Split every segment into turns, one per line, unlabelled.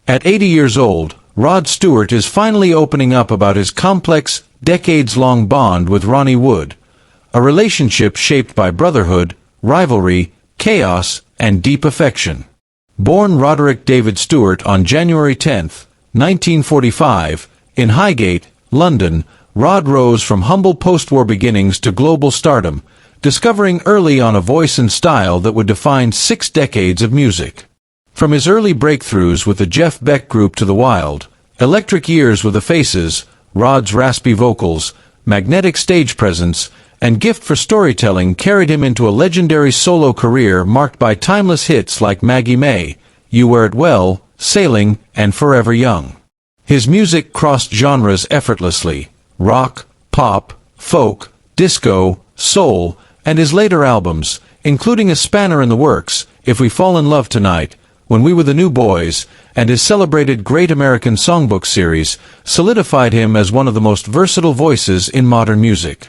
At 80 years old, Rod Stewart is finally opening up about his complex, decades-long bond with Ronnie Wood, a relationship shaped by brotherhood, rivalry, chaos, and deep affection. Born Roderick David Stewart on January 10, 1945, in Highgate, London, Rod rose from humble post-war beginnings to global stardom, discovering early on a voice and style that would define 6 decades of music. From his early breakthroughs with the Jeff Beck Group to the Wild, electric years with the Faces, Rod's raspy vocals, magnetic stage presence, and gift for storytelling carried him into a legendary solo career marked by timeless hits like Maggie May, You Wear It Well, Sailing, and Forever Young. His music crossed genres effortlessly: rock, pop, folk, disco, soul, and his later albums, including a spanner in the works, If We Fall in Love Tonight, When We Were the New Boys, and his celebrated Great American Songbook series, solidified him as one of the most versatile voices in modern music.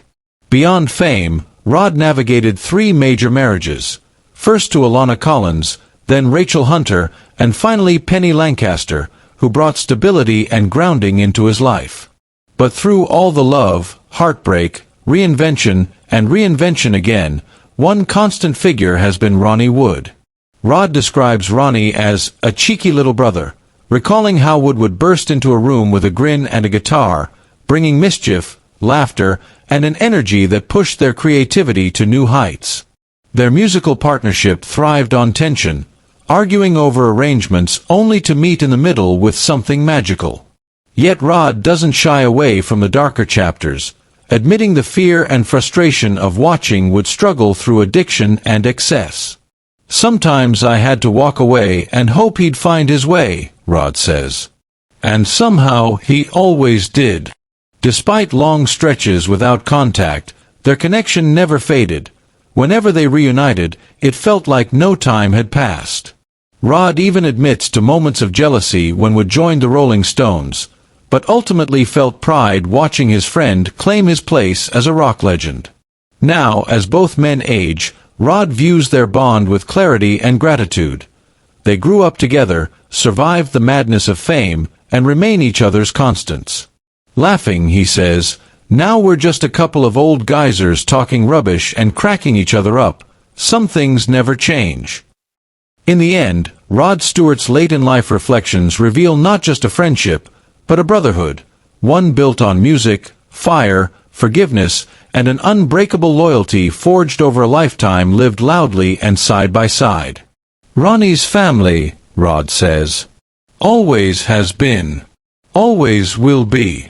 Beyond fame, Rod navigated 3 major marriages, first to Alana Collins, then Rachel Hunter, and finally Penny Lancaster, who brought stability and grounding into his life. But through all the love, heartbreak, reinvention, and reinvention again, one constant figure has been Ronnie Wood. Rod describes Ronnie as a cheeky little brother, recalling how Wood would burst into a room with a grin and a guitar, bringing mischief, laughter, and an energy that pushed their creativity to new heights. Their musical partnership thrived on tension, arguing over arrangements only to meet in the middle with something magical. Yet Rod doesn't shy away from the darker chapters, admitting the fear and frustration of watching Wood struggle through addiction and excess. "Sometimes I had to walk away and hope he'd find his way," Rod says. And somehow he always did. Despite long stretches without contact, their connection never faded. Whenever they reunited, it felt like no time had passed. Rod even admits to moments of jealousy when Wood joined the Rolling Stones, but ultimately felt pride watching his friend claim his place as a rock legend. Now, as both men age, Rod views their bond with clarity and gratitude. They grew up together, survived the madness of fame, and remain each other's constants. Laughing, he says, "Now we're just a couple of old geysers talking rubbish and cracking each other up. Some things never change." In the end, Rod Stewart's late-in-life reflections reveal not just a friendship, but a brotherhood, one built on music, fire, forgiveness, and an unbreakable loyalty forged over a lifetime lived loudly and side by side. "Ronnie's family," Rod says, "always has been, always will be."